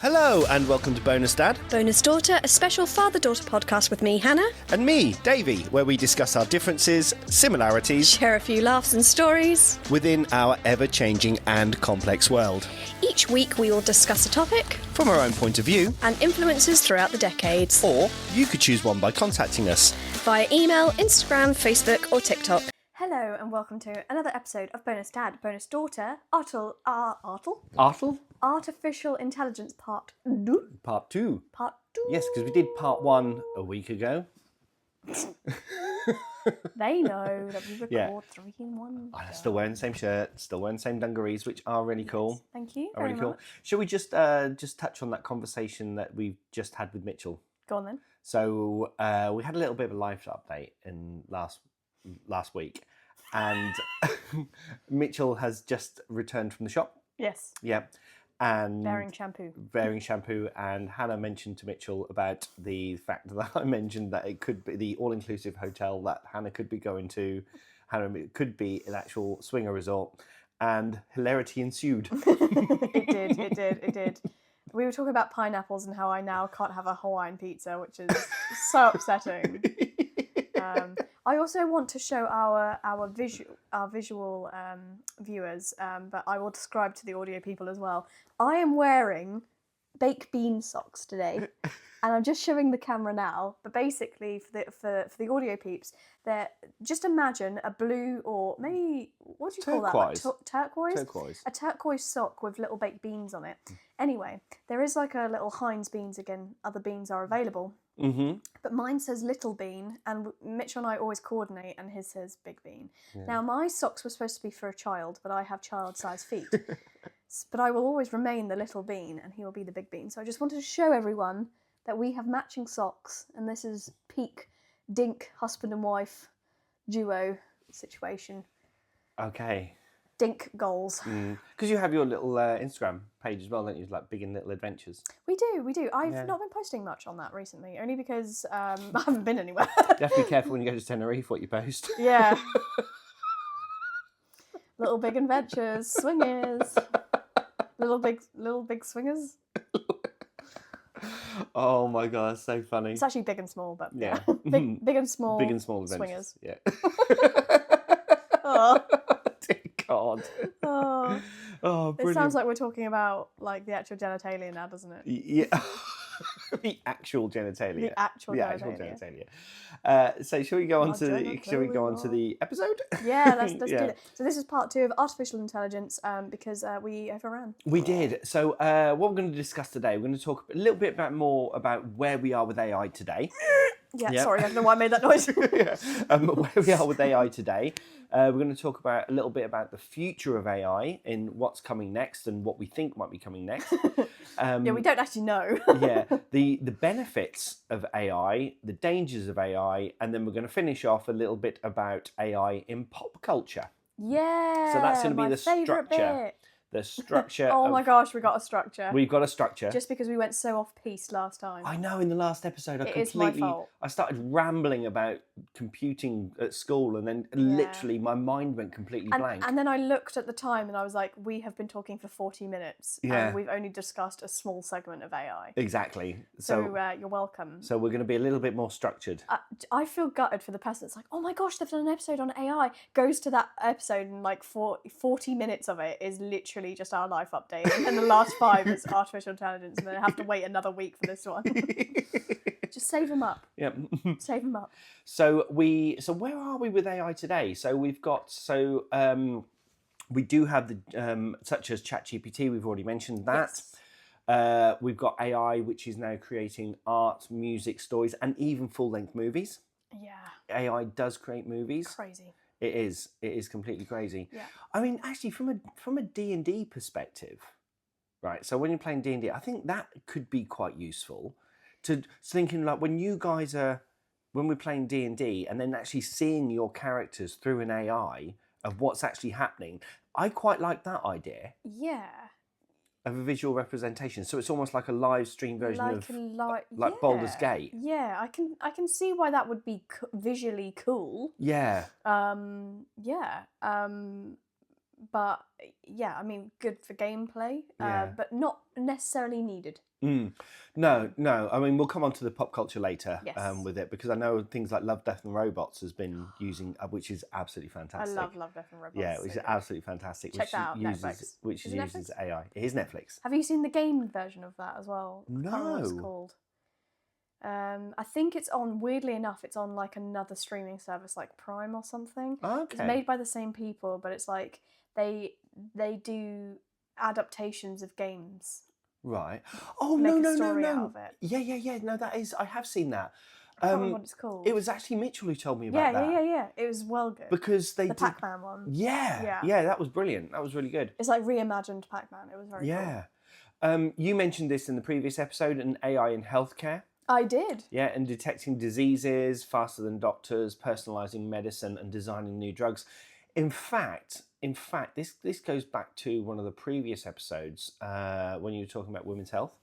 Hello and welcome to Bonus Dad. Bonus Daughter, a special father-daughter podcast with me, Hannah. And me, Davey, where we discuss our differences, similarities, Share a few laughs and stories within our ever-changing and complex world. Each week we will discuss a topic From our own point of view. and influences throughout the decades. Or you could choose one by contacting us. Via email, Instagram, Facebook or TikTok. Hello and welcome to another episode of Bonus Dad, Bonus Daughter, Artificial Intelligence Part 2. Part 2. Part 2. Yes, because we did Part 1 a week ago. They know that we record Yeah. 3 in 1. I'm still wearing the same shirt, still wearing the same dungarees, which are really cool. Thank you Are very really cool. much. Shall we just touch on that conversation that we've just had with Mitchell? Go on then. So we had a little bit of a live update in last week, and Mitchell has just returned from the shop. Yes. Yeah, and Bearing shampoo. And Hannah mentioned to Mitchell about the fact that I mentioned that it could be the all-inclusive hotel that Hannah could be going to. It could be an actual swinger resort, and hilarity ensued. It did. We were talking about pineapples and how I now can't have a Hawaiian pizza, which is so upsetting. I also want to show our visual viewers, but I will describe to the audio people as well. I am wearing baked bean socks today, and I'm just showing the camera now. But basically, for the audio peeps, just imagine a blue or maybe what do you call that? Like turquoise. Turquoise. A turquoise sock with little baked beans on it. Anyway, there is like a little Heinz beans again. Other beans are available. Mm-hmm. But mine says little bean, and Mitch and I always coordinate, and his says big bean. Yeah. Now, my socks were supposed to be for a child, but I have child-sized feet. But I will always remain the little bean, and he will be the big bean. So I just wanted to show everyone that we have matching socks, and this is peak dink husband and wife duo situation. Okay. Dink goals. Because you have your little Instagram page as well, don't you? Like Big and Little Adventures. We do. I've not been posting much on that recently, only because I haven't been anywhere. You have to be careful when you go to Tenerife what you post. Yeah. Little big adventures, swingers. Little big swingers. Oh my god, that's so funny. It's actually big and small, but yeah. big and small. Big and small adventures. Swingers. Yeah. Oh. Dear God. Oh. Oh, It brilliant. sounds like we're talking about like the actual genitalia now, doesn't it? Yeah. The actual genitalia. The actual Actual genitalia. genitalia. So shall we go on Our to the episode? Yeah, let's do Yeah. that. So this is part 2 of artificial intelligence because we overran. We did. So what we're going to discuss today, we're going to talk a little bit more about where we are with AI today. Yeah, Yep. sorry, I don't know why I made that noise. Where we are with AI today. We're going to talk about a little bit about the future of AI in what's coming next and what we think might be coming next. Yeah, we don't actually know. Yeah, the benefits of AI, the dangers of AI, and then we're going to finish off a little bit about AI in pop culture. Yeah. So that's going to be my the favourite structure. bit. The structure. Oh my gosh, we got a structure. We've got a structure. Just because we went so off piste last time. I know. In the last episode, It is my fault. I started rambling about computing at school, and then literally my mind went completely blank. And then I looked at the time, and I was like, "We have been talking for 40 minutes, Yeah. and we've only discussed a small segment of AI." Exactly. So you're welcome. So we're going to be a little bit more structured. I feel gutted for the person that's like, "Oh my gosh, they've done an episode on AI." Goes to that episode, and like 40 minutes of it is literally just our life update, and then the last 5 is artificial intelligence, and then I have to wait another week for this one. Just save them up. Yep. Save them up. So where are we with AI today? So we've got we do have the such as ChatGPT. We've already mentioned that. Yes. We've got AI, which is now creating art, music, stories, and even full-length movies. Yeah. AI does create movies. Crazy. It is completely crazy. Yeah. I mean, actually, from a D&D perspective, right? So when you're playing D&D, I think that could be quite useful to thinking like when we're playing D&D and then actually seeing your characters through an AI of what's actually happening. I quite like that idea. Yeah. Of a visual representation, so it's almost like a live stream version like Baldur's Gate. Yeah, I can see why that would be visually cool. Yeah. But yeah, I mean, good for gameplay, Yeah. but not necessarily needed. No. I mean, we'll come on to the pop culture later Yes. with it, because I know things like Love, Death and Robots has been using, which is absolutely I fantastic. love Death and Robots. Yeah, so which is good. absolutely fantastic. Check that out, Netflix. Which Is it uses Netflix? AI. It is Netflix. Have you seen the game version of that as well? I can't remember what it's No. called. I think it's on. Weirdly enough, it's on like another streaming service, like Prime or something. Okay. It's made by the same people, but it's like they do adaptations of games. Right. Oh, Make no. a story out of it. Yeah. No, that is. I have seen that. I can't remember what it's called. It was actually Mitchell who told me about that. Yeah. It was well good. Because they the did. Pac-Man one. Yeah. That was brilliant. That was really good. It's like reimagined Pac-Man. It was very cool. Yeah. You mentioned this in the previous episode, an AI in healthcare. I did. Yeah, and detecting diseases faster than doctors, personalising medicine, and designing new drugs. In fact, this goes back to one of the previous episodes when you were talking about women's health.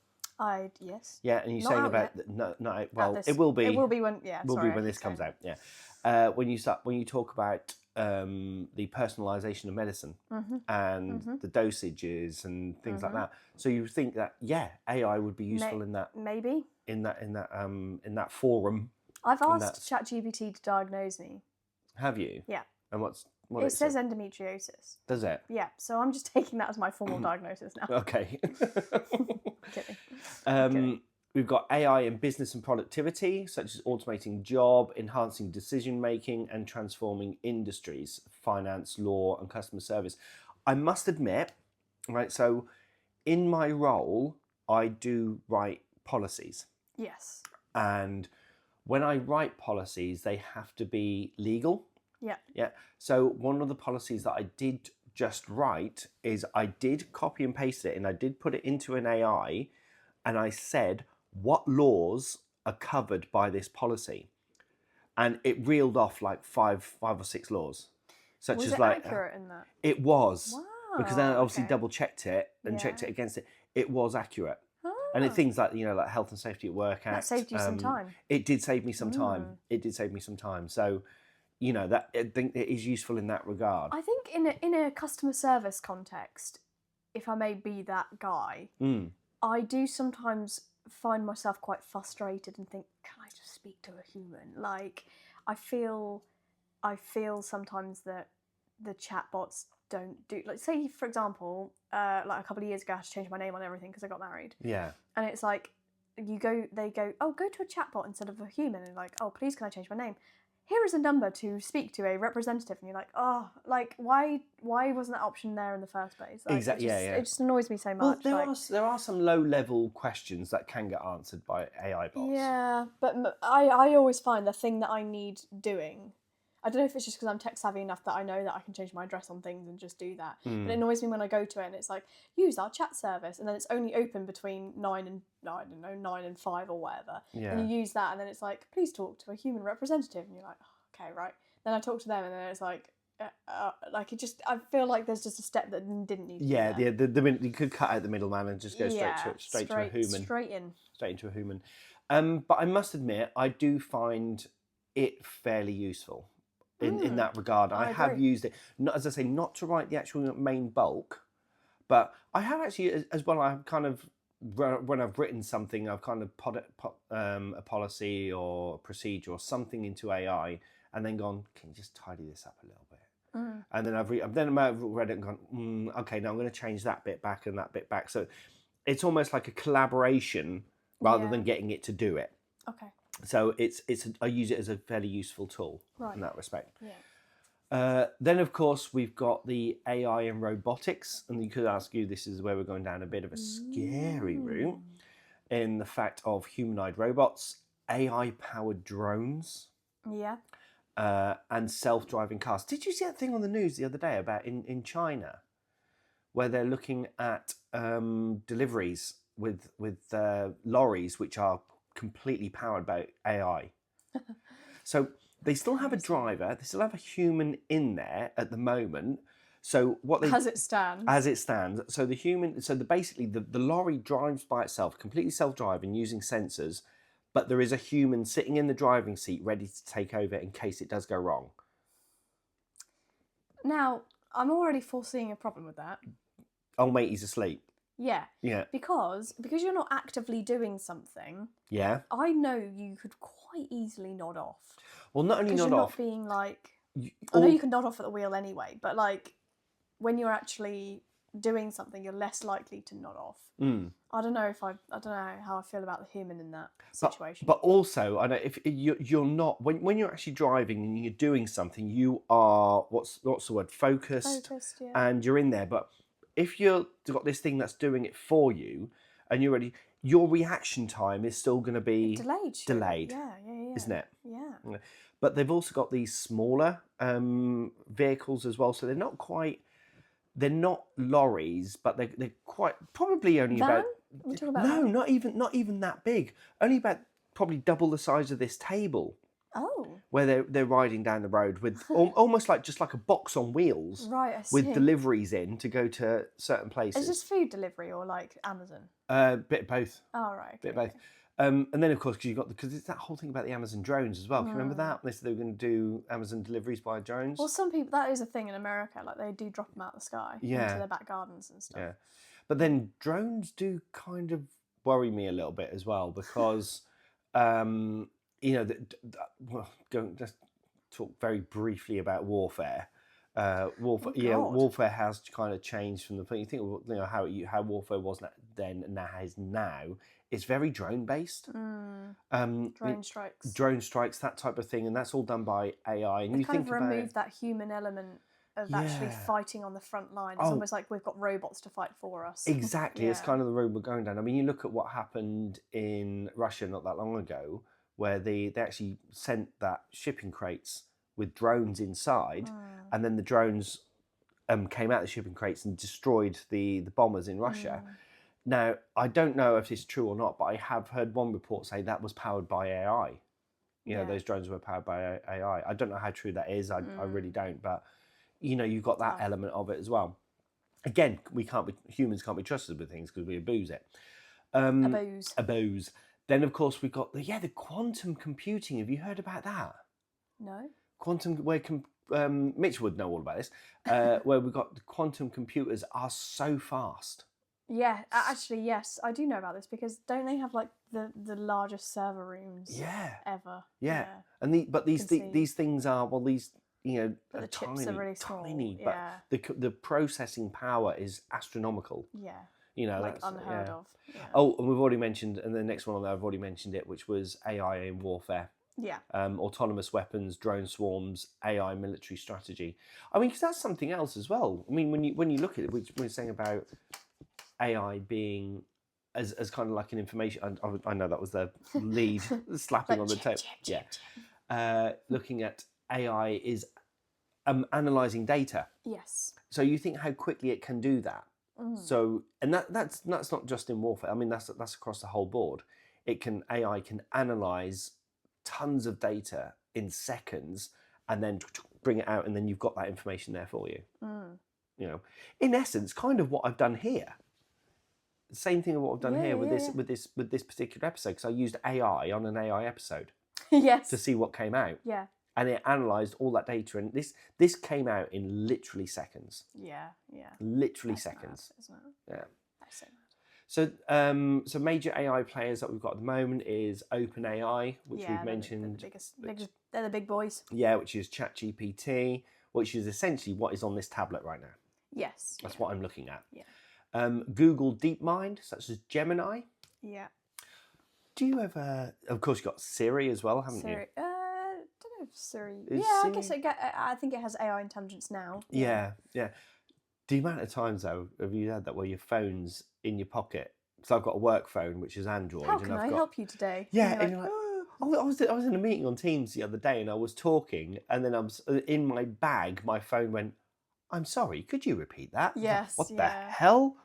Yes. Yeah, and you're Not saying out about yet. well, it will be. It will be when when this comes out. Yeah, when you talk about the personalisation of medicine and the dosages and things like that. So you think that AI would be useful in that. Maybe. In that forum. I've asked ChatGPT to diagnose me. Have you? Yeah. And what it says endometriosis. Does it? Yeah. So I'm just taking that as my formal diagnosis now. Okay. Kidding. We've got AI in business and productivity, such as automating job, enhancing decision making, and transforming industries, finance, law, and customer service. I must admit, right? So, in my role, I do write policies. Yes. And when I write policies, they have to be legal. Yeah. Yeah. So one of the policies that I did just write is I did copy and paste it, and I did put it into an AI, and I said, what laws are covered by this policy? And it reeled off like five or six laws. Such was as it like accurate in that? It was. Wow. Because then I obviously okay. double checked it and checked it against it. It was accurate. And it, things like, like Health and Safety at Work Act. That saved you some time. It did save me some time. It did save me some time. So, that I think it is useful in that regard. I think in a customer service context, if I may be that guy, I do sometimes find myself quite frustrated and think, can I just speak to a human? Like, I feel sometimes that the chatbots don't do, like, say for example, like a couple of years ago I had to change my name on everything because I got married. Yeah. And it's like they go, oh, go to a chatbot instead of a human, and like, oh, please can I change my name? Here is a number to speak to a representative, and you're like, oh, like why wasn't that option there in the first place? Like, Exactly. It just annoys me so much. Well, there are some low level questions that can get answered by AI bots. Yeah, but I always find the thing that I need doing. I don't know if it's just because I'm tech savvy enough that I know that I can change my address on things and just do that. But it annoys me when I go to it and it's like, use our chat service, and then it's only open between 9 and 5 or whatever. Yeah. And you use that, and then it's like, please talk to a human representative, and you're like, oh, okay, right. Then I talk to them, and then it's like it just, I feel like there's just a step that didn't need to be there. The you could cut out the middleman and just go straight to a human. Straight into a human. But I must admit, I do find it fairly useful. In that regard, I have used it, not, as I say, not to write the actual main bulk, but I have actually as well. I've kind of, when I've written something, I've kind of put a policy or a procedure or something into AI, and then gone, can you just tidy this up a little bit? And then I've read it and gone, okay, now I'm going to change that bit back and that bit back. So it's almost like a collaboration rather than getting it to do it. Okay. So I use it as a fairly useful tool in that respect. Yeah. Then of course we've got the AI and robotics, and you could ask you, this is where we're going down a bit of a scary route in the fact of humanoid robots, AI powered drones. Yeah. And self-driving cars. Did you see that thing on the news the other day about in China, where they're looking at deliveries with lorries which are completely powered by AI? So they still have a driver, they still have a human in there at the moment. So what they as it stands. So basically the lorry drives by itself, completely self-driving, using sensors, but there is a human sitting in the driving seat ready to take over in case it does go wrong. Now, I'm already foreseeing a problem with that. Oh, mate, he's asleep. Yeah. Yeah. Because you're not actively doing something, Yeah. I know you could quite easily nod off. Well, not only Because nod you're off. not being like... You, I know you can nod off at the wheel anyway, but like when you're actually doing something, you're less likely to nod off. I don't know how I feel about the human in that situation. But also, I know if you're not when you're actually driving and you're doing something, you are what's the word, focused, yeah. and you're in there. But if you've got this thing that's doing it for you, and you're ready, your reaction time is still going to be delayed. Yeah. Isn't it? Yeah. But they've also got these smaller vehicles as well, so they're not lorries, but they're quite probably only Van? about We're talking about no, van? not even that big. Only about probably double the size of this table. Oh. Where they're riding down the road with almost like just like a box on wheels, Right, I see. with deliveries in to go to certain places. Is this food delivery or like Amazon? Bit of both. Oh, right. Okay, Bit of both. And then of course because it's that whole thing about the Amazon drones as well. Can you remember that? They said they were going to do Amazon deliveries by drones. Well, some people, that is a thing in America. Like they do drop them out of the sky into their back gardens and stuff. Yeah, but then drones do kind of worry me a little bit as well because, you know, just talk very briefly about warfare. Warfare has kind of changed from the thing. You think, you know, how warfare was then and now is now. It's very drone based. Drone strikes, that type of thing, and that's all done by AI. And they you kind think of remove that human element of actually fighting on the front line. It's almost like we've got robots to fight for us. Exactly, It's kind of the road we're going down. I mean, you look at what happened in Russia not that long ago, where they actually sent that shipping crates with drones inside, and then the drones came out of the shipping crates and destroyed the bombers in Russia. Now, I don't know if it's true or not, but I have heard one report say that was powered by AI. You know, those drones were powered by AI. I don't know how true that is. I really don't. But, you know, you've got that element of it as well. Again, humans can't be trusted with things because we abuse it. Abuse. Then, of course, we've got the quantum computing. Have you heard about that? No. Mitch would know all about this, where we've got the quantum computers are so fast. Yeah, actually, yes, I do know about this because don't they have like the largest server rooms ever? Yeah. And these things are, well, these, you know, but the tiny, chips are really small. tiny, but the processing power is astronomical. Yeah. You know, like that's unheard of. Yeah. Oh, and we've already mentioned, and the next one I've already mentioned it, which was AI in warfare. Yeah. Autonomous weapons, drone swarms, AI military strategy. I mean, because that's something else as well. I mean, when you look at it, we're saying about AI being as kind of like an information. I know that was the lead slapping on the toe. Looking at AI is analyzing data. Yes. So you think how quickly it can do that. So, and that's not just in warfare. I mean, that's across the whole board. AI can analyze tons of data in seconds and then bring it out, and then you've got that information there for you. You know, in essence, kind of what I've done here. Same thing of what I've done here with this particular episode, because I used AI on an AI episode. Yes. To see what came out. Yeah. And it analysed all that data, and this came out in literally seconds. Yeah. Literally That's seconds. mad, isn't it? Yeah. That's so mad. So major AI players that we've got at the moment is OpenAI, which we've mentioned. They're the big boys. Yeah, which is ChatGPT, which is essentially what is on this tablet right now. Yes. That's what I'm looking at. Yeah. Google DeepMind, such as Gemini. Yeah. Do you ever? Of course, you've got Siri as well, haven't you? Don't know if Siri. Is I Siri... guess I think it has AI intelligence now. Yeah. The amount of times though have you had that where your phone's in your pocket? Because I've got a work phone which is Android. How can I help you today? Yeah, and you're like, I was in a meeting on Teams the other day and I was talking, and then I was in my bag. My phone went, "I'm sorry, could you repeat that?" Yes. What the hell?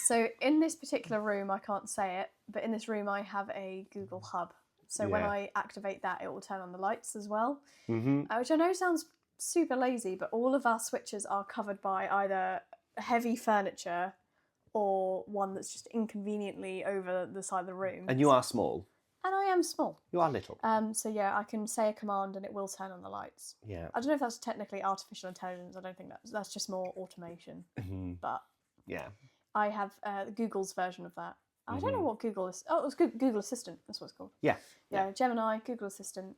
So in this particular room, I can't say it, but in this room I have a Google Hub. So when I activate that, it will turn on the lights as well. Which I know sounds super lazy, but all of our switches are covered by either heavy furniture or one that's just inconveniently over the side of the room. And you are small. And I am small. You are little. So yeah, I can say a command and it will turn on the lights. Yeah. I don't know if that's technically artificial intelligence. I don't think that's just more automation. But yeah. I have Google's version of that. I don't know what Google is. Oh, it was Google Assistant. That's what it's called. Yeah. Yeah, Gemini, Google Assistant.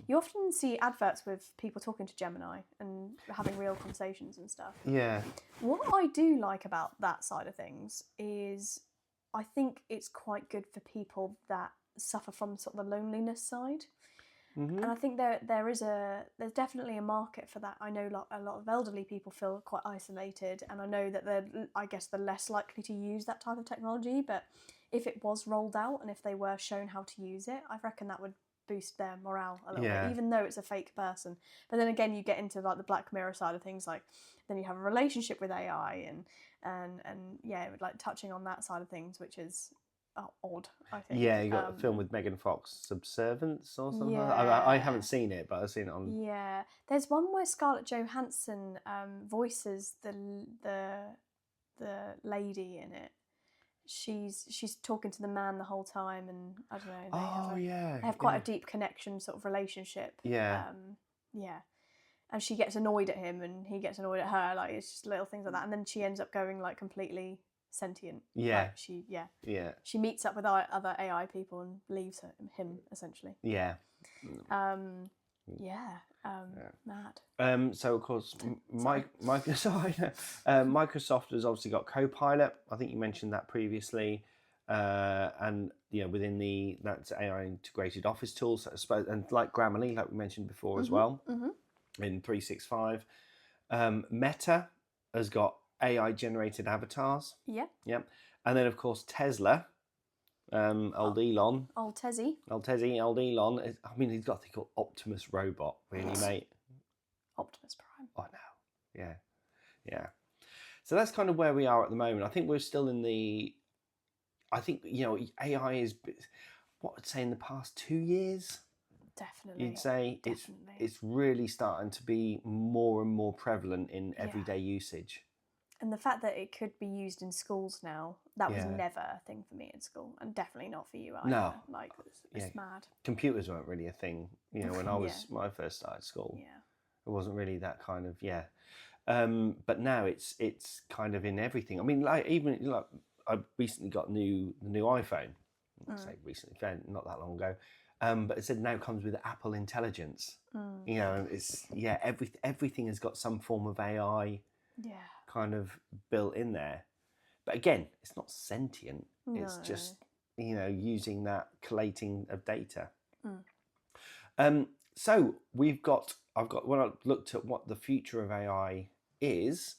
You often see adverts with people talking to Gemini and having real conversations and stuff. Yeah. What I do like about that side of things is I think it's quite good for people that suffer from sort of the loneliness side. And I think there's definitely a market for that. I know a lot of elderly people feel quite isolated, and I know that they're less likely to use that type of technology. But if it was rolled out and if they were shown how to use it, I reckon that would boost their morale a little bit, even though it's a fake person. But then again, you get into like the Black Mirror side of things, like then you have a relationship with AI and yeah, like touching on that side of things, which is odd, I think. Yeah, you got a film with Megan Fox, Subservience or something. Yeah. I haven't seen it, but I've seen it on. Yeah, there's one where Scarlett Johansson voices the lady in it. She's talking to the man the whole time, and I don't know. They have quite a deep connection, sort of relationship. Yeah. Yeah. And she gets annoyed at him, and he gets annoyed at her. Like, it's just little things like that, and then she ends up going like completely sentient. Yeah. Like, she meets up with other AI people and leaves him essentially. Yeah. Mad. So of course, Microsoft has obviously got Copilot. I think you mentioned that previously, and within that's AI integrated Office tools, I suppose, and like Grammarly, like we mentioned before as well, in 365. Meta has got AI generated avatars. Yeah. Yep. And then of course Tesla. Old Elon. Old Tessie. Old Elon. I mean, he's got a thing called Optimus Robot, really, mate. Optimus Prime. Oh, no. Yeah. So that's kind of where we are at the moment. I think we're still in I think, AI is, what I'd say in the past 2 years? Definitely. You'd say it's really starting to be more and more prevalent in everyday usage. And the fact that it could be used in schools now, that was never a thing for me in school, and definitely not for you either. No. Like, it's mad. Computers weren't really a thing, when when I first started school. Yeah. It wasn't really that kind of, but now it's kind of in everything. I mean, like, even, like, I recently got the new iPhone. I say recently, not that long ago. But it said now comes with Apple Intelligence. It's, everything has got some form of AI. Yeah. Kind of built in there, but again, it's not sentient. No. It's just using that collating of data. So when I looked at what the future of AI is,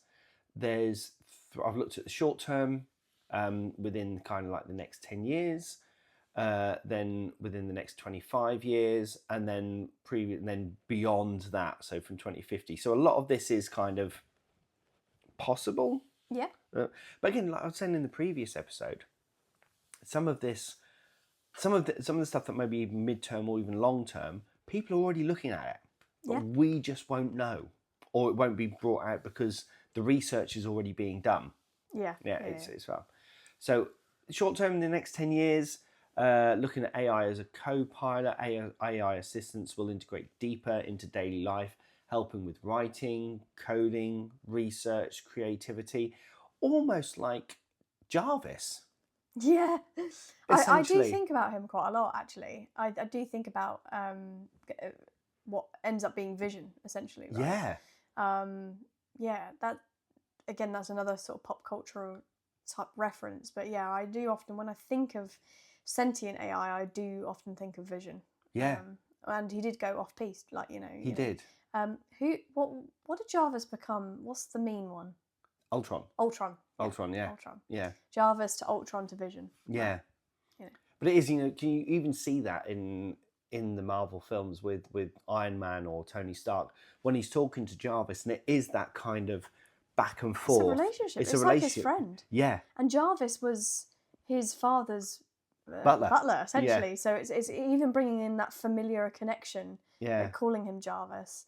I've looked at the short term, within kind of like the next 10 years, then within the next 25 years, and then beyond that, so from 2050. So a lot of this is kind of possible. Yeah. But again, like I was saying in the previous episode, some of the stuff that maybe even midterm or even long term, people are already looking at it, but we just won't know, or it won't be brought out because the research is already being done. It's fun. So short term, in the next 10 years, looking at AI as a co-pilot, AI assistants will integrate deeper into daily life, helping with writing, coding, research, creativity, almost like Jarvis. Yeah, I do think about him quite a lot, actually. I do think about what ends up being vision, essentially. Right? That's another sort of pop cultural type reference. But yeah, I do often, when I think of sentient AI, I do often think of vision. Yeah. And he did go off piste, like, He did. What did Jarvis become? What's the mean one? Ultron. Ultron, yeah. Ultron. Yeah. Jarvis to Ultron to Vision. Yeah. But it is, can you even see that in the Marvel films with Iron Man or Tony Stark when he's talking to Jarvis, and it is that kind of back and forth. It's a relationship. It's like his friend. Yeah. And Jarvis was his father's butler, essentially. Yeah. So it's even bringing in that familiar connection. Yeah. Like calling him Jarvis.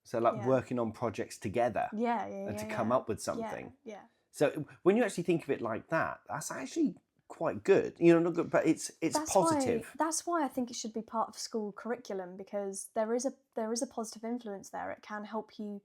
So working on projects together. To come up with something. Yeah. So when you actually think of it like that, that's actually quite good. You know, not good, but it's positive. That's why I think it should be part of school curriculum, because there is a positive influence there. It can help you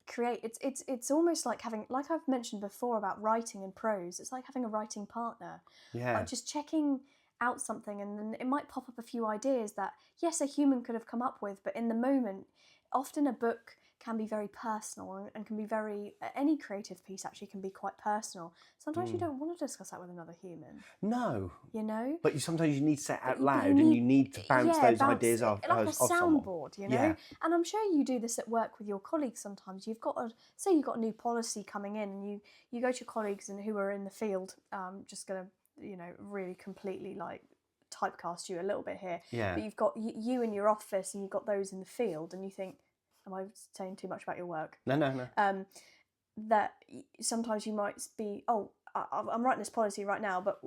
create. It's almost like having, like I've mentioned before about writing and prose. It's like having a writing partner. Yeah. Like just checking out something, and then it might pop up a few ideas that yes, a human could have come up with, but in the moment, often a book can be very personal and can be very, any creative piece actually can be quite personal. Sometimes you don't want to discuss that with another human. No. You know? But sometimes you need to say it out loud, and you need to bounce those ideas off like a someone. soundboard, you know? Yeah. And I'm sure you do this at work with your colleagues sometimes. You've got say you've got a new policy coming in, and you go to your colleagues and who are in the field, just going to, you know, really completely like typecast you a little bit here. Yeah. But you've got you in your office, and you've got those in the field, and you think, am I saying too much about your work? No. That sometimes you might be, I'm writing this policy right now, but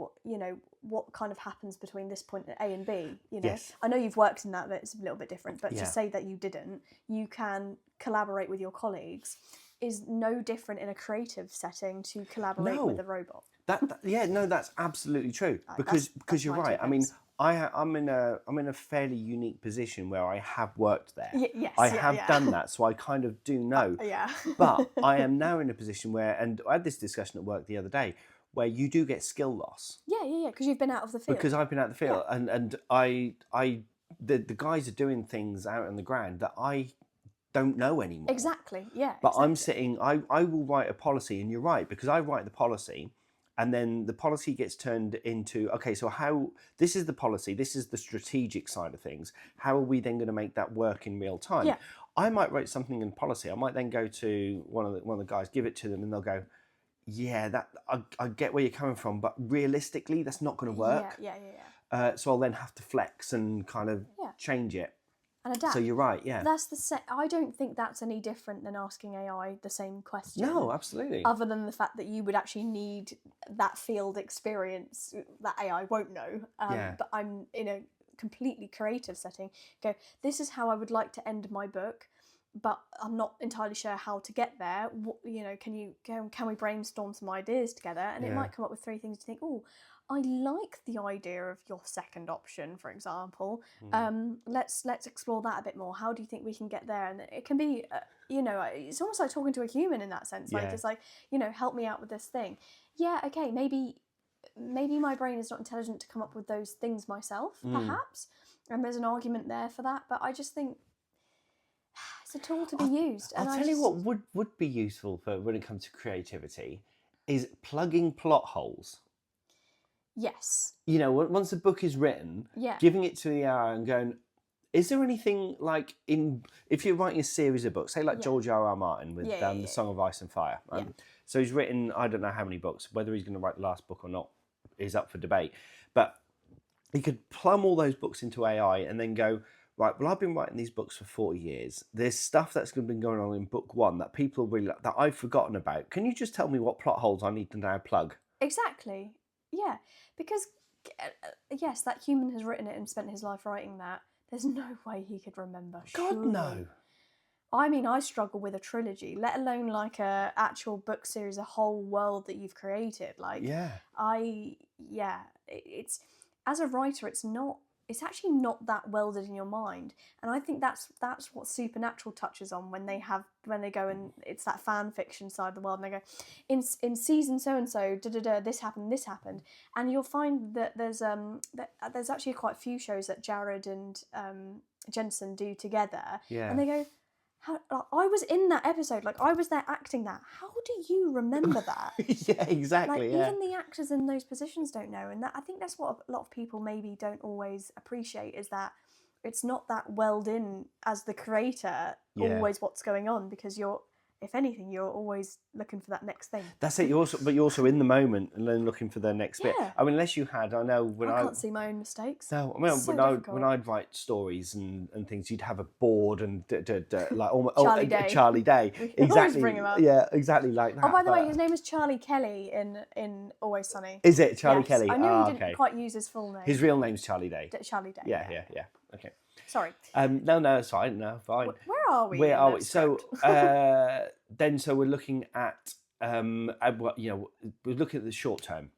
what kind of happens between this point A and B? You know, Yes. I know you've worked in that, but it's a little bit different. But Yeah. to say that you didn't, you can collaborate with your colleagues is no different in a creative setting to collaborate with a robot. That's absolutely true. Because you're right. I mean, I'm in a fairly unique position where I have worked there. I have done that, so I kind of do know. But I am now in a position where, and I had this discussion at work the other day, where you do get skill loss. Yeah, because you've been out of the field. Because I've been out of the field, and the guys are doing things out on the ground that I don't know anymore. Exactly. Yeah. But I'm sitting. I will write a policy, and you're right, because I write the policy. And then the policy gets turned into, okay, so this is the policy, this is the strategic side of things. How are we then going to make that work in real time? Yeah. I might write something in policy. I might then go to one of the guys, give it to them, and they'll go, yeah, I get where you're coming from, but realistically, that's not going to work. Yeah. So I'll then have to flex and kind of change it. And adapt. So you're right, yeah. I don't think that's any different than asking AI the same question. No, absolutely. Other than the fact that you would actually need that field experience that AI won't know. But I'm in a completely creative setting. Go, this is how I would like to end my book, but I'm not entirely sure how to get there. Can we brainstorm some ideas together? And it might come up with 3 things to think, I like the idea of your second option, for example. Let's explore that a bit more. How do you think we can get there? And it can be, it's almost like talking to a human in that sense. Like it's like, help me out with this thing. Yeah, okay, maybe my brain is not intelligent to come up with those things myself, perhaps. And there's an argument there for that. But I just think it's a tool to be used. I'll tell you what would be useful for when it comes to creativity is plugging plot holes. Yes. Once a book is written, giving it to the AI and going, is there anything like if you're writing a series of books, say like George R.R. Martin with The Song of Ice and Fire. So he's written, I don't know how many books, whether he's going to write the last book or not is up for debate. But he could plumb all those books into AI and then go, right, well, I've been writing these books for 40 years. There's stuff that's been going on in book 1 that people really like, that I've forgotten about. Can you just tell me what plot holes I need to now plug? Exactly. Yeah, because yes, that human has written it and spent his life writing that. There's no way he could remember. God, no. I mean, I struggle with a trilogy, let alone like a actual book series, a whole world that you've created. Like, it's as a writer, it's actually not that welded in your mind, and I think that's what Supernatural touches on when they go and it's that fan fiction side of the world, and they go in season so and so this happened, and you'll find that there's actually quite a few shows that Jared and Jensen do together, and they go, I was in that episode, like I was there acting that. How do you remember that? Yeah, exactly. Like even the actors in those positions don't know, and I think that's what a lot of people maybe don't always appreciate, is that it's not that welled in as the creator always what's going on, because if anything, you're always looking for that next thing. That's it. You're also in the moment and then looking for the next bit. I mean, unless you had, I know when I can't see my own mistakes. No, I mean, when I'd write stories and things, you'd have a board and like almost Charlie Day. Charlie Day. Exactly. Always bring him up. Yeah, exactly like that. Oh, by the way, his name is Charlie Kelly in Always Sunny. Is it Charlie Kelly? I knew he didn't quite use his full name. His real name's Charlie Day. Charlie Day. Yeah. Okay. Sorry. No, it's fine. No, fine. Where are we? Where are we? So, so we're looking at, we're looking at the short term.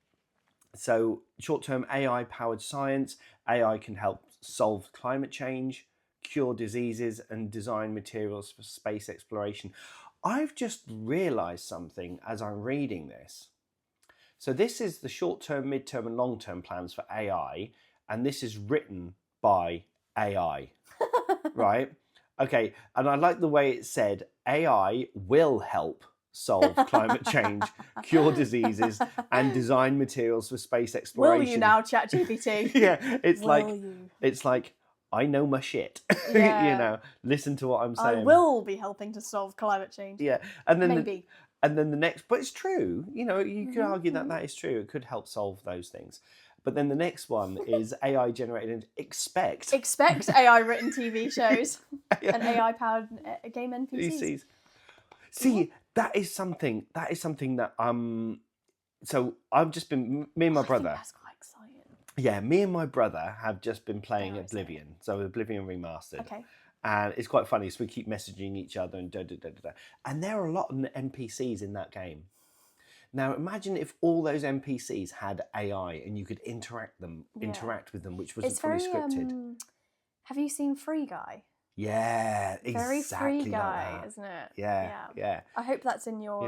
So short-term AI-powered science, AI can help solve climate change, cure diseases, and design materials for space exploration. I've just realised something as I'm reading this. So this is the short-term, mid-term, and long-term plans for AI, and this is written by AI, right? Okay, and I like the way it said AI will help solve climate change, cure diseases, and design materials for space exploration. Will you now, ChatGPT? Yeah, it's Will you? I know my shit. Yeah. You know, listen to what I'm I saying. will be helping to solve climate change. Yeah, and then Maybe. and then the next, but it's true. You know, you could argue that that is true. It could help solve those things. But then the next one is AI generated. Expect AI written TV shows and AI powered game NPCs. PCs. See, that is something that so I've just been, me and my I brother. think that's quite exciting. Yeah, me and my brother have just been playing Dare I say. Oblivion. So Oblivion Remastered. Okay. And it's quite funny. So we keep messaging each other and And there are a lot of NPCs in that game. Now imagine if all those NPCs had AI and you could interact with them, which was fully scripted. Have you seen Free Guy? Yeah, Very exactly Free like Guy, that. isn't it? Yeah. I hope that's in your,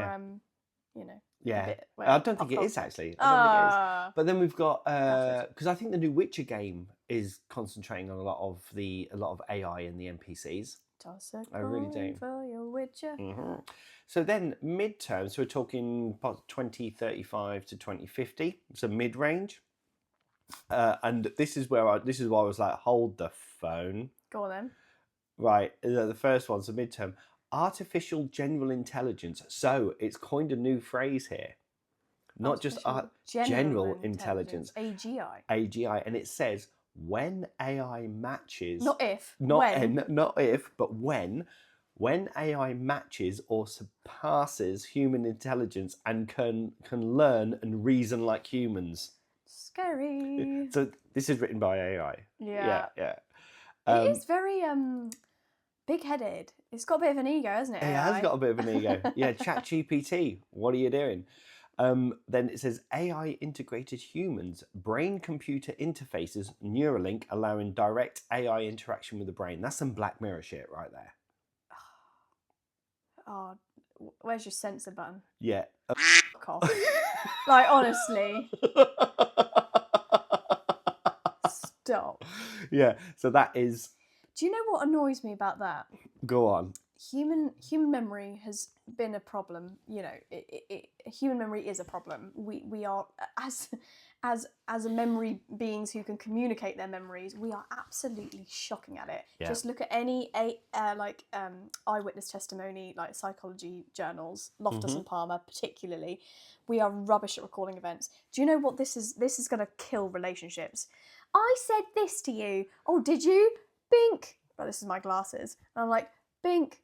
you know. Yeah, bit, I don't think it is actually. I don't think it is. But then we've got because I think the new Witcher game is concentrating on a lot of AI in the NPCs. Toss a I really coin do. for your Witcher. So then midterm, so we're talking 2035 to 2050. So mid-range, and this is why I was like, hold the phone. Go on then. Right, the first one's a midterm. Artificial general intelligence. So it's coined a new phrase here. Not just general intelligence. AGI. AGI. And it says when AI matches. Not if. Not if, but when AI matches or surpasses human intelligence and can learn and reason like humans. Scary. So this is written by AI. Yeah. It is very big-headed. It's got a bit of an ego, hasn't it? It AI? has got a bit of an ego. Yeah, ChatGPT, what are you doing? Then it says AI integrated humans, brain-computer interfaces, Neuralink, allowing direct AI interaction with the brain. That's some Black Mirror shit right there. Oh, where's your censor button? Yeah. Cough. Like, honestly. Stop. Yeah, so that is... Do you know what annoys me about that? Go on. Human memory has been a problem. You know, human memory is a problem. We are as a memory beings who can communicate their memories. We are absolutely shocking at it. Yeah. Just look at any eyewitness testimony, like psychology journals, Loftus and Palmer particularly. We are rubbish at recalling events. Do you know what this is? This is going to kill relationships. I said this to you. Oh, did you? Bink. Oh, this is my glasses. And I'm like, Bink.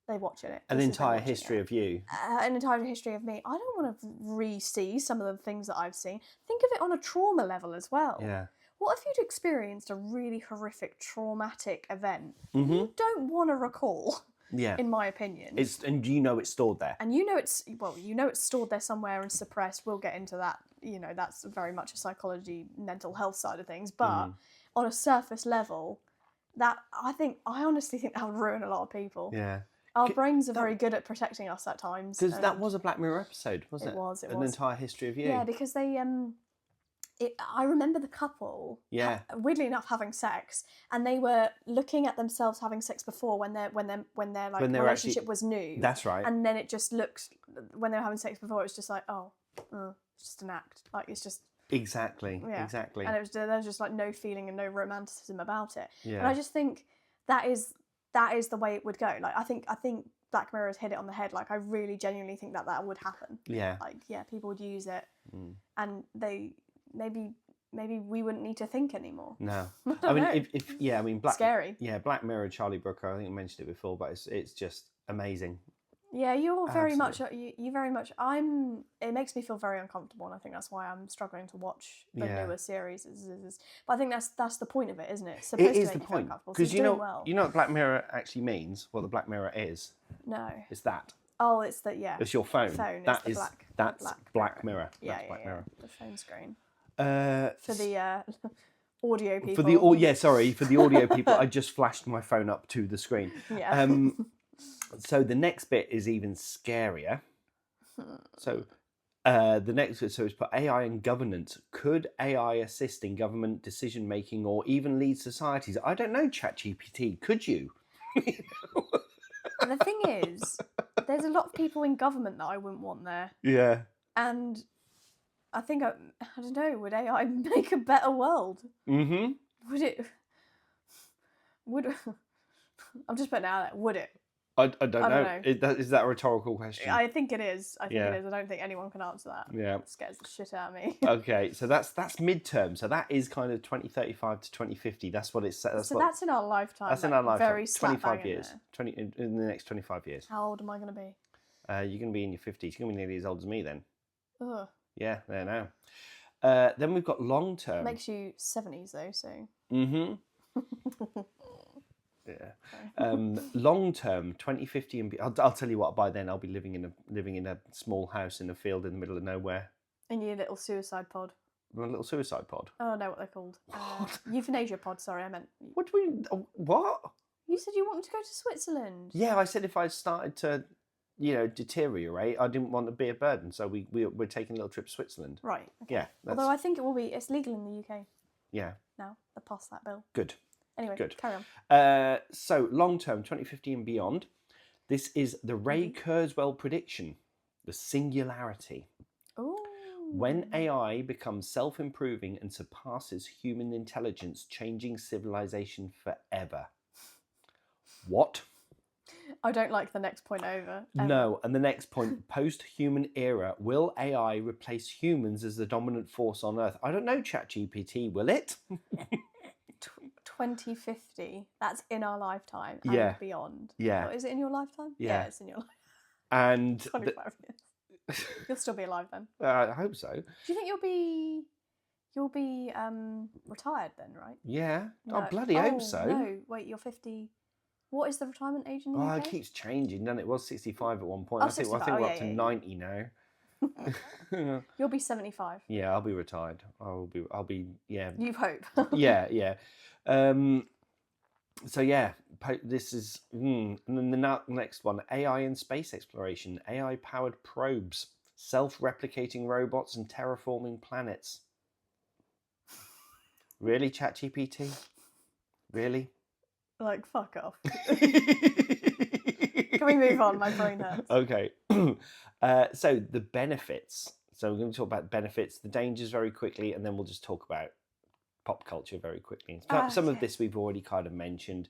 They watching it. An entire history of you. An entire history of me. I don't want to re-see some of the things that I've seen. Think of it on a trauma level as well. Yeah. What if you'd experienced a really horrific, traumatic event you don't want to recall? Yeah. In my opinion. And you know it's stored there. And you know it's stored there somewhere and suppressed. We'll get into that. You know, that's very much a psychology, mental health side of things. But on a surface level, I honestly think that would ruin a lot of people. Yeah. Our brains are very good at protecting us at times. Because that was a Black Mirror episode, wasn't it? It was. An entire history of you. Yeah, because they I remember the couple, weirdly enough, having sex, and they were looking at themselves having sex before when their relationship was new. That's right. And then it just looked, when they were having sex before, it was just like, it's just an act. Like, it's just... Exactly. Yeah. Exactly. And there was just like no feeling and no romanticism about it. Yeah. And I just think that is the way it would go. Like, I think Black Mirror has hit it on the head. Like, I really genuinely think that would happen. Yeah. Like, yeah, people would use it, and they maybe we wouldn't need to think anymore. No. I mean, scary. Yeah, Black Mirror, Charlie Brooker. I think I mentioned it before, but it's just amazing. Yeah, you're very much. You very much. It makes me feel very uncomfortable, and I think that's why I'm struggling to watch the newer series. But I think that's the point of it, isn't it? It's supposed it is to make the point because you know what Black Mirror actually means. What the Black Mirror is. No. It's that. Oh, it's the yeah. It's your phone. Phone. That It's the is that's black Black Mirror. Yeah, That's Black Mirror. The phone screen. For For the audio people. for the audio people, I just flashed my phone up to the screen. Yeah. So the next bit is even scarier. So it's put AI and governance. Could AI assist in government decision making or even lead societies? I don't know, ChatGPT. Could you? The thing is, there's a lot of people in government that I wouldn't want there, Yeah. and I think I don't know. Would AI make a better world? Mm-hmm. Would it? Would I'm just putting it out there. Would it? I don't know. know. Is that a rhetorical question? I think it is. I Yeah. don't think anyone can answer that. Yeah. It scares the shit out of me. Okay, so that's midterm. So that is kind of 2035 to 2050. That's what it's. That's in our lifetime. That's in our lifetime. Very 25 years. There. 20 in the next 25 years. How old am I going to be? You're going to be in your 50s. You're going to be nearly as old as me then. Ugh. Yeah, there now. Then we've got long term. Makes you 70s though, so. Mm-hmm. Yeah. Long term, 2050 and I'll tell you what. By then, I'll be living in a small house in a field in the middle of nowhere. In your little suicide pod. A little suicide pod. I don't know what they're called. Euthanasia pod. Sorry, I meant. What do we? What? You said you wanted to go to Switzerland. Yeah, I said if I started to, deteriorate, I didn't want to be a burden. So we're taking a little trip to Switzerland. Right. Okay. Yeah. Although I think it's legal in the UK. Yeah. Now they passed that bill. Good. Anyway, Good. Carry on. So long term, 2050 and beyond. This is the Ray Kurzweil prediction, the singularity. Ooh. When AI becomes self-improving and surpasses human intelligence, changing civilization forever. What? I don't like the next point over. No, and the next point, post-human era, will AI replace humans as the dominant force on Earth? I don't know, ChatGPT, will it? 2050. That's in our lifetime and beyond. Yeah. Is it in your lifetime? Yeah. It's in your lifetime. And 25 years. You'll still be alive then. I hope so. Do you think you'll be retired then, right? Yeah. No. I bloody hope so. No, wait, you're 50. What is the retirement age in the UK? It keeps changing, doesn't it? It was 65 at one point. Oh, I think 65. we're up to 90 now. You'll be 75. Yeah, I'll be retired. I'll be yeah. You hope. Yeah. So yeah, this is and then the next one, AI in space exploration, AI powered probes, self-replicating robots and terraforming planets. Really, ChatGPT? Really? Like, fuck off. Can we move on? My brain hurts. Okay. So the benefits. So we're going to talk about benefits, the dangers very quickly, and then we'll just talk about pop culture very quickly. Some of this we've already kind of mentioned.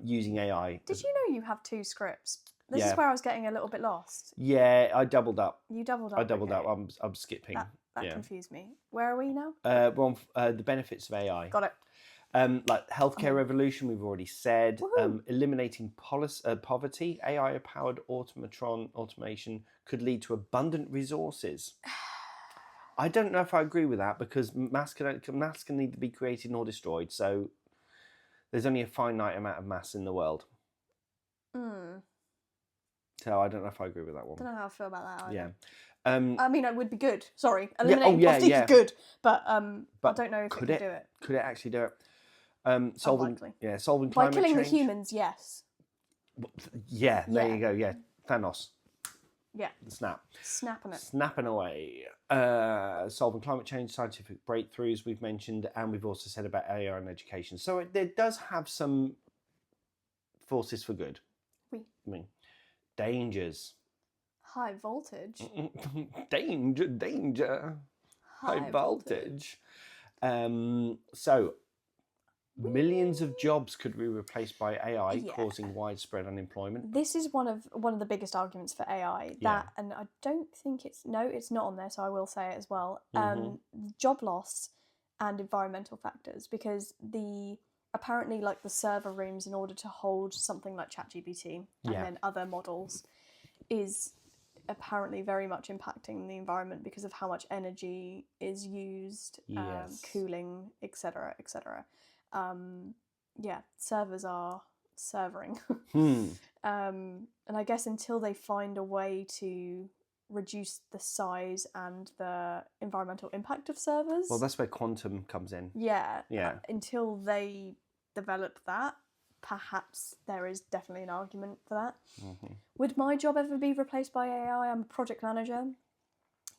Using AI. Did you know you have 2 scripts? This is where I was getting a little bit lost. Yeah, I doubled up. You doubled up. I doubled up. I'm skipping. That confused me. Where are we now? The benefits of AI. Got it. Like healthcare revolution, we've already said. Eliminating poverty. AI-powered automation could lead to abundant resources. I don't know if I agree with that because mass can need to be created nor destroyed. So there's only a finite amount of mass in the world. So I don't know if I agree with that one. I don't know how I feel about that either. Yeah. I mean, it would be good. Sorry, eliminating poverty is good, but I don't know if it could do it. Could it actually do it? Solving climate by killing change. the humans, yes. Yeah, there you go. Yeah, Thanos. Yeah. Snapping away. Solving climate change, scientific breakthroughs we've mentioned, and we've also said about AI and education. So it does have some forces for good. Oui. I mean, dangers. High voltage. Danger. High voltage. So millions of jobs could be replaced by AI, causing widespread unemployment. This is one of the biggest arguments for AI. And I don't think it's not on there, so I will say it as well. Job loss and environmental factors, because apparently like the server rooms in order to hold something like ChatGPT and then other models is apparently very much impacting the environment because of how much energy is used, cooling, etc. Servers are servering. Hmm. And I guess until they find a way to reduce the size and the environmental impact of servers. Well, that's where quantum comes in. Yeah. Yeah. Until they develop that, perhaps there is definitely an argument for that. Mm-hmm. Would my job ever be replaced by AI? I'm a project manager.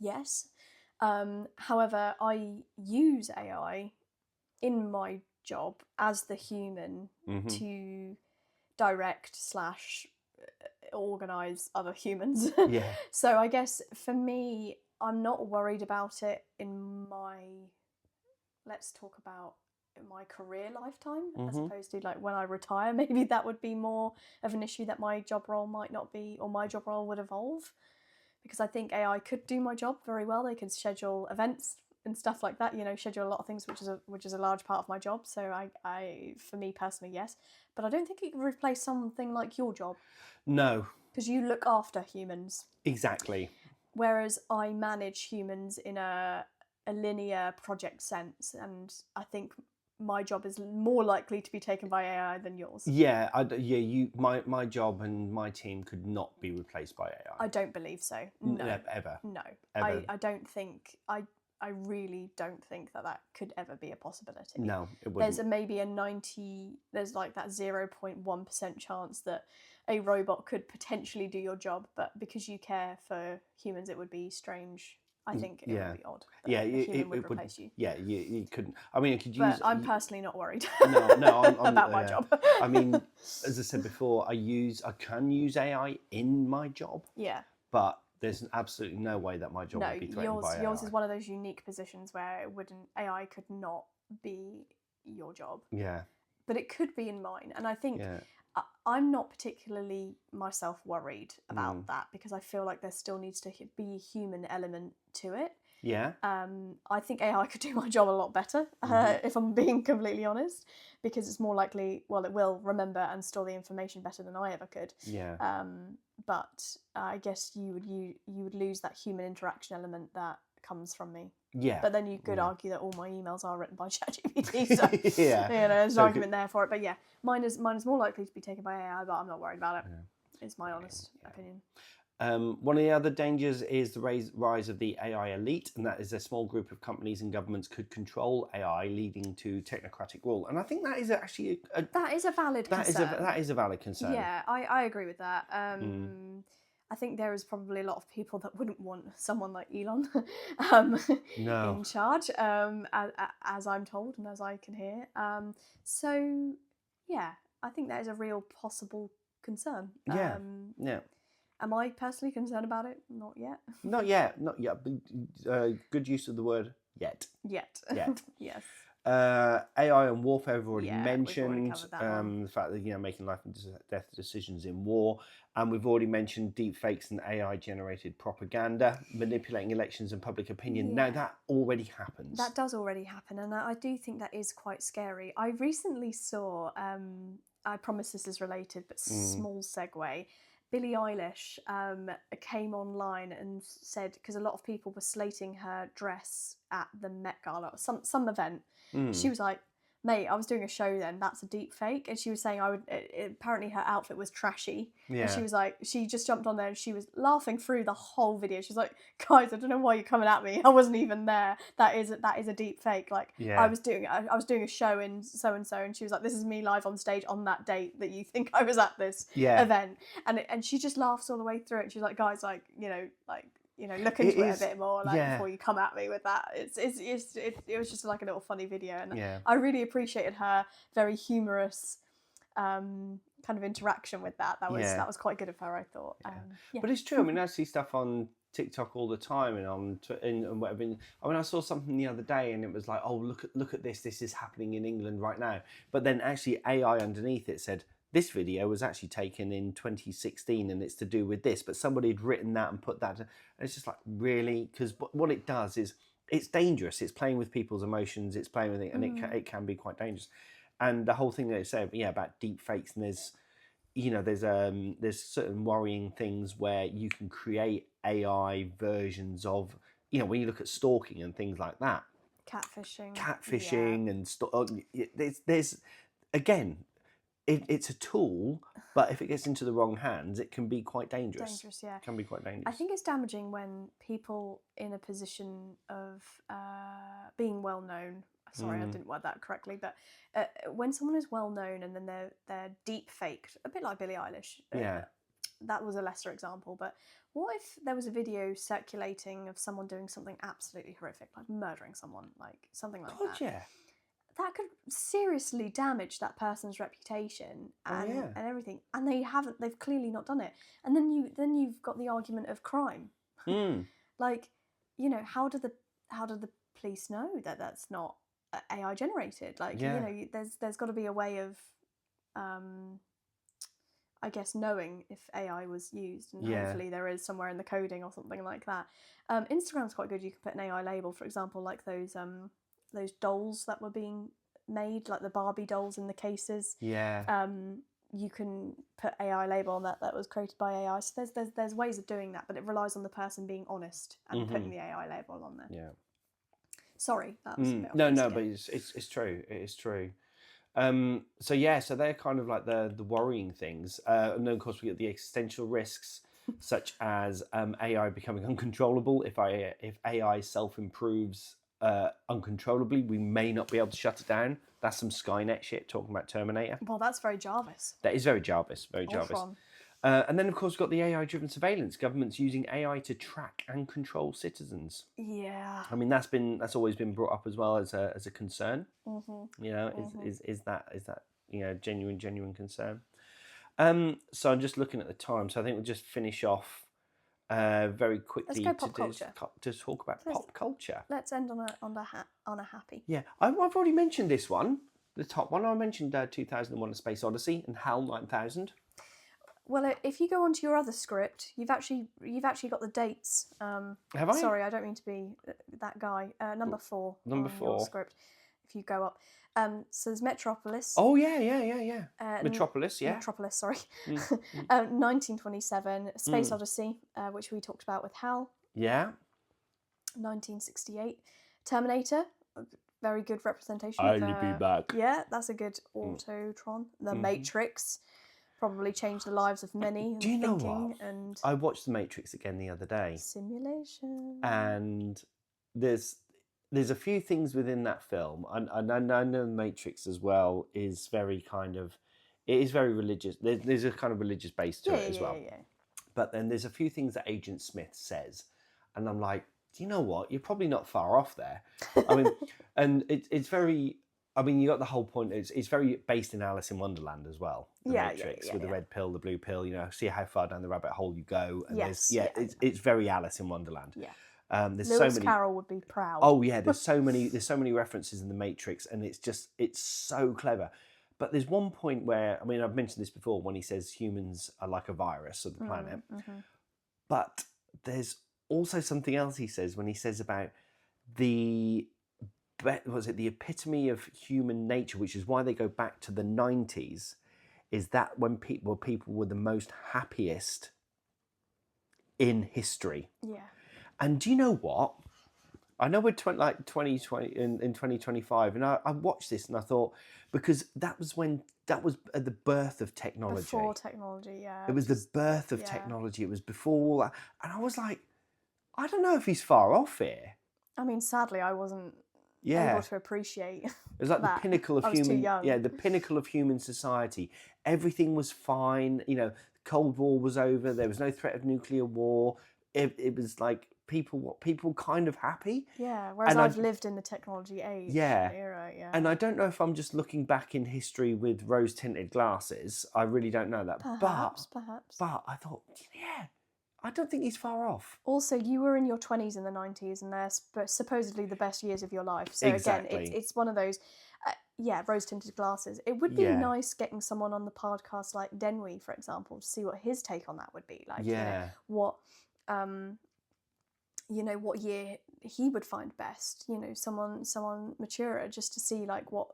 Yes. However, I use AI in my job as the human Mm-hmm. to direct / organize other humans. Yeah. So I guess for me, I'm not worried about it in let's talk about my career lifetime, as Mhm. opposed to like when I retire. Maybe that would be more of an issue, that my job role might not be, or my job role would evolve, because I think AI could do my job very well. They could schedule events and stuff like that, schedule a lot of things, which is a large part of my job. So I for me personally, yes, but I don't think it could replace something like your job, No, because you look after humans, exactly. whereas I manage humans in a linear project sense, and I think my job is more likely to be taken by AI than yours. Yeah, my job and my team could not be replaced by AI. I don't believe so. No. Ever. No. Ever. I don't think, I really don't think that could ever be a possibility. No, it There's wouldn't. there's like that 0.1% chance that a robot could potentially do your job, but because you care for humans, it would be strange. I think it would be odd that Yeah, a human would replace you. Yeah, you couldn't. I mean, I could But use. I'm personally not worried. No, I'm about my job. I mean, as I said before, I can use AI in my job, Yeah. but there's absolutely no way that my job No, would be threatened by AI. yours is one of those unique positions where AI could not be your job. Yeah. But it could be in mine, and I think Yeah. I'm not particularly myself worried about that, because I feel like there still needs to be a human element to it. Yeah. I think AI could do my job a lot better, if I'm being completely honest, because it's more likely, well, it will remember and store the information better than I ever could. Yeah. But I guess you would lose that human interaction element that comes from me. Yeah. But then you could argue that all my emails are written by ChatGPT, so Yeah. There's an argument there for it. But yeah, mine is more likely to be taken by AI, but I'm not worried about it. Yeah. It's my honest opinion. One of the other dangers is the rise of the AI elite, and that is a small group of companies and governments could control AI, leading to technocratic rule. And I think that is actually that is a valid concern. That is a valid concern. Yeah, I agree with that. I think there is probably a lot of people that wouldn't want someone like Elon No. in charge, as I'm told and as I can hear. So, yeah, I think that is a real possible concern. Yeah. Yeah. Am I personally concerned about it? Not yet. Not yet. Not yet. Good use of the word yet. Yet. Yet. Yes. AI and warfare we've already mentioned. We've already covered that one. The fact that making life and death decisions in war, and we've already mentioned deep fakes and AI generated propaganda, manipulating elections and public opinion. Now that already happens. That does already happen, and I do think that is quite scary. I recently saw. I promise this is related, but small segue. Billie Eilish came online and said, because a lot of people were slating her dress at the Met Gala, some event. She was like, mate, I was doing a show then, that's a deep fake. And she was saying apparently her outfit was trashy. Yeah. And she was like, she just jumped on there and she was laughing through the whole video. She's like, guys, I don't know why you're coming at me. I wasn't even there. That is a deep fake. Like, I was doing a show in so and so, and she was like, this is me live on stage on that date that you think I was at this event. And she just laughs all the way through it. She's like, guys, look into it a bit more, before you come at me with that. It was just like a little funny video, and I really appreciated her very humorous kind of interaction with that. That was quite good of her, I thought. But it's true. I mean, I see stuff on TikTok all the time and on and whatever. I mean, I saw something the other day and it was like, oh, look at this. This is happening in England right now. But then actually AI underneath it said, this video was actually taken in 2016 and it's to do with this, but somebody had written that and put that. And it's just like, really? Because what it does is it's dangerous. It's playing with people's emotions. It's playing with it, and it can be quite dangerous. And the whole thing that they say, about deep fakes, and there's certain worrying things where you can create AI versions of, when you look at stalking and things like that. Catfishing. And there's again. it's a tool, but if it gets into the wrong hands, it can be quite dangerous. Dangerous, yeah. It can be quite dangerous. I think it's damaging when people in a position of being well known. Sorry, I didn't word that correctly, but when someone is well known and then they're deep faked, a bit like Billie Eilish. Yeah. That was a lesser example, but what if there was a video circulating of someone doing something absolutely horrific, like murdering someone, like something like that? Yeah. That could seriously damage that person's reputation and everything, and they've clearly not done it. And then you've got the argument of crime. Like, you know, how do the police know that that's not AI generated? Like, you know, there's got to be a way of I guess knowing if AI was used, and hopefully there is somewhere in the coding or something like that. Instagram's quite good. You can put an AI label, for example, like those dolls that were being made, like the Barbie dolls in the cases. Yeah. You can put AI label on that was created by AI. So there's ways of doing that, but it relies on the person being honest and putting the AI label on there. Yeah. Sorry, that was a bit no, but it's true. It is true. So they're kind of like the worrying things, and then of course we get the existential risks, such as AI becoming uncontrollable. If AI self improves uncontrollably, we may not be able to shut it down. That's some Skynet shit, talking about Terminator. Well, that's very Jarvis. That is very Jarvis, very Jarvis. And then, of course, we've got the AI-driven surveillance. Governments using AI to track and control citizens. Yeah. I mean, that's always been brought up as well as a concern. You know, is that you know genuine concern? So I'm just looking at the time. So I think we'll just finish off very quickly to talk about pop culture. Let's end on a happy. Yeah, I've already mentioned this one, the top one. I mentioned 2001: A Space Odyssey and HAL 9000. Well, if you go onto your other script, you've actually got the dates. Have I? Sorry, I don't mean to be that guy. Number 4. Number 4. Your script. If you go up, so there's Metropolis. Oh yeah. Metropolis, yeah. Metropolis, sorry. 1927, Space Odyssey, which we talked about with Hal. Yeah. 1968, Terminator. Very good representation. I'll be back. Yeah, that's a good Autotron. The Matrix. Probably changed the lives of many. Do you know what? And I watched The Matrix again the other day. Simulation. And there's a few things within that film, and I know The Matrix as well is very kind of, it is very religious. There's a kind of religious base to it as well. Yeah. But then there's a few things that Agent Smith says, and I'm like, do you know what? You're probably not far off there. I mean, and it's very. I mean, you got the whole point. It's very based in Alice in Wonderland as well. The Matrix with the red pill, the blue pill. You know, see how far down the rabbit hole you go. And it's very Alice in Wonderland. Yeah. There's Lewis so many. Carroll would be proud. Oh yeah, there's so many references in the Matrix, and it's so clever. But there's one point where, I mean, I've mentioned this before, when he says humans are like a virus of the planet. But there's also something else he says when he says about the epitome of human nature, which is why they go back to the 90s, is that when people were the most happiest in history. Yeah. And do you know what? I know we're 2020 in 2025, and I watched this and I thought, because that was at the birth of technology. Before technology, yeah. It was the birth of technology. It was before all that, and I was like, I don't know if he's far off here. I mean, sadly, I wasn't able to appreciate. It was like the pinnacle of human. Too young. Yeah, the pinnacle of human society. Everything was fine. You know, the Cold War was over. There was no threat of nuclear war. It was like people kind of happy. Yeah, whereas I've lived in the technology age era. Yeah. And I don't know if I'm just looking back in history with rose-tinted glasses. I really don't know that. Perhaps. But I thought, I don't think he's far off. Also, you were in your 20s in the 90s, and they're supposedly the best years of your life. So again, it's one of those, rose-tinted glasses. It would be nice getting someone on the podcast like Denwy, for example, to see what his take on that would be. Like, what year he would find best. You know, someone maturer, just to see like what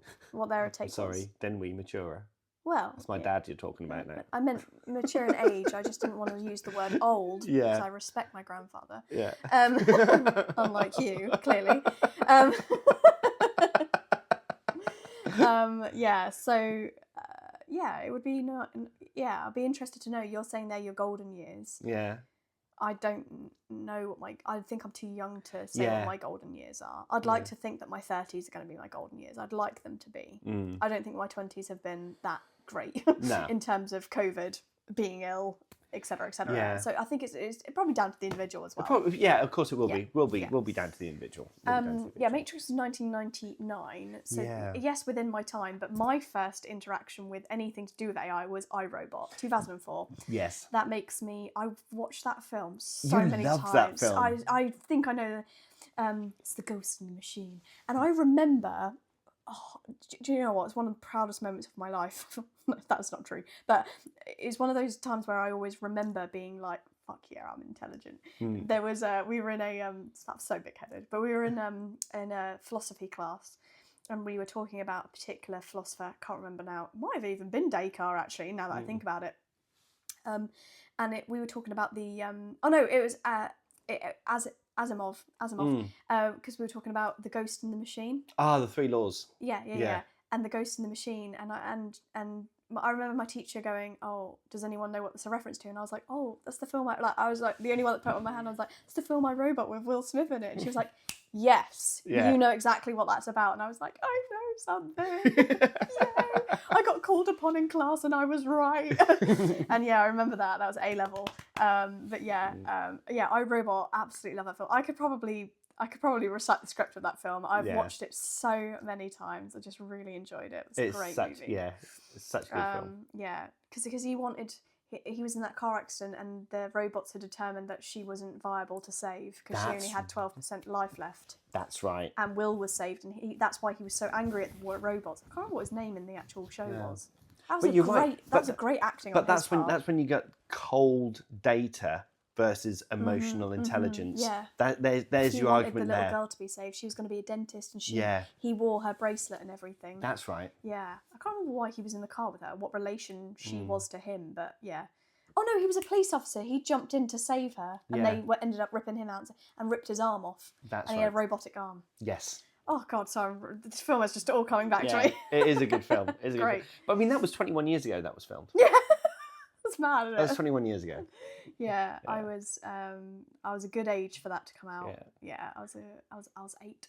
their take was. Sorry, Denwy maturer. Well, that's my dad you're talking about now. I meant mature in age. I just didn't want to use the word old because I respect my grandfather. Yeah. Unlike you, clearly. yeah, it would be not. Yeah, I'd be interested to know. You're saying they're your golden years. Yeah. I don't know what I think I'm too young to say Yeah. what my golden years are. I'd like to think that my 30s are going to be my golden years. I'd like them to be. I don't think my 20s have been that great No. in terms of COVID, being ill, etc., etc. Yeah. So I think it's probably down to the individual as well. Probably, yeah, of course it will Yeah. be. Will be down to the individual. Yeah, Matrix was 1999. So yes, within my time. But my first interaction with anything to do with AI was iRobot, 2004. Yes. That makes me. I've watched that film so You many love times. that film. I think I know. It's the Ghost in the Machine, and I remember. Oh, do you know what? It's one of the proudest moments of my life. That's not true, but it's one of those times where I always remember being like, "Fuck yeah, I'm intelligent." There was we were in a that's so big-headed, but we were in a philosophy class, and we were talking about a particular philosopher. I can't remember now. It might have even been Descartes, actually. Now that I think about it, we were talking about the oh no, it was Asimov, because we were talking about the Ghost in the Machine. Ah, the 3 laws. Yeah. And the Ghost in the Machine, and I remember my teacher going, "Oh, does anyone know what that's a reference to?" And I was like, "Oh, that's the film." I was like the only one that put it on my hand. I was like, "It's the film iRobot with Will Smith in it." And she was like, "Yes, you know exactly what that's about." And I was like, "I know something." Yay! I got called upon in class, and I was right. And yeah, I remember that. That was A level. But yeah, iRobot. Absolutely love that film. I could probably recite the script of that film. I've watched it so many times. I just really enjoyed it. It's a great movie. Yeah, it's such a good film. Yeah, because he wanted. He was in that car accident, and the robots had determined that she wasn't viable to save because she only had 12% life left. That's right. And Will was saved, and that's why he was so angry at the robots. I can't remember what his name in the actual show was. That was a great acting. But that's when you get cold data versus emotional intelligence. Yeah. There's your argument there. He wanted the little girl to be saved. She was going to be a dentist, and he wore her bracelet and everything. That's right. Yeah. I can't remember why he was in the car with her, what relation she was to him, but yeah. Oh no, he was a police officer. He jumped in to save her, and they ended up ripping him out and ripped his arm off. He had a robotic arm. Yes. Oh God, sorry. This film is just all coming back to me. It is a good film. It's a Great. Good film. But I mean, that was 21 years ago that was filmed. Yeah. That's mad, isn't it? That was 21 years ago. Yeah, I was a good age for that to come out. Yeah, I was 8.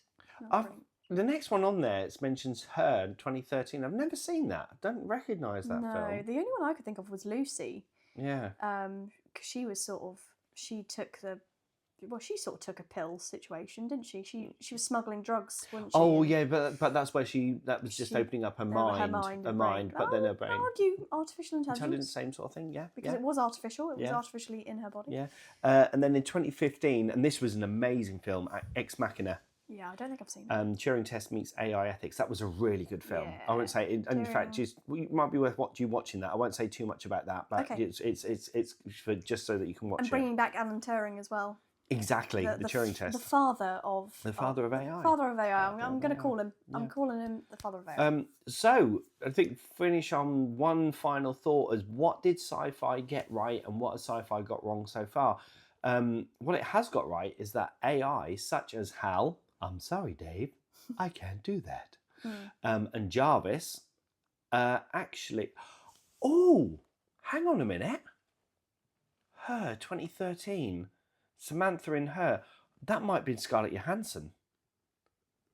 The next one on there, it mentions Her in 2013. I've never seen that. I don't recognise that film. No, the only one I could think of was Lucy. Yeah. Because she was she sort of took a pill situation, didn't she? She was smuggling drugs, wasn't she? Oh yeah, but that's where that was just opening up her mind, but then her brain. I'll argue artificial intelligence. Same sort of thing, yeah. Because it was artificial. It was artificially in her body. Yeah. And then in 2015, and this was an amazing film, Ex Machina. Yeah, I don't think I've seen that. Turing Test meets AI ethics. That was a really good film. Yeah. I won't say. In fact, it might be worth watching that. I won't say too much about that, but it's for just so that you can watch it. And bringing back Alan Turing as well. Exactly, the Turing test. The father of AI. Father of AI. I'm going to call him. Yeah. I'm calling him the father of AI. So I think finish on one final thought: as what did sci-fi get right, and what has sci-fi got wrong so far? What it has got right is that AI, such as Hal, I'm sorry, Dave, I can't do that, and Jarvis, actually, oh, hang on a minute, Her 2013. Samantha in Her, that might have been Scarlett Johansson.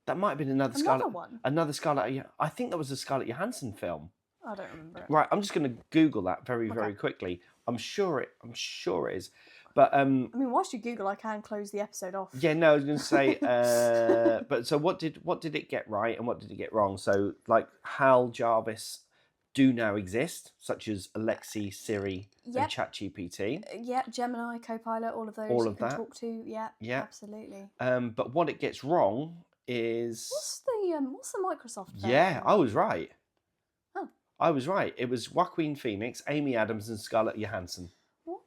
That might have been another Scarlett. I think that was a Scarlett Johansson film. I don't remember it. Right, I'm just going to Google that very quickly. I'm sure it is. But I mean, whilst you Google, I can close the episode off. Yeah, no, I was going to say. But so what did it get right and what did it get wrong? So like Hal, Jarvis do now exist, such as Alexi, Siri, and ChatGPT. Gemini, Copilot, all of those you can talk to. Yeah, absolutely. But what it gets wrong is what's the Microsoft thing? Yeah, I was right. Oh. I was right. It was Joaquin Phoenix, Amy Adams, and Scarlett Johansson. What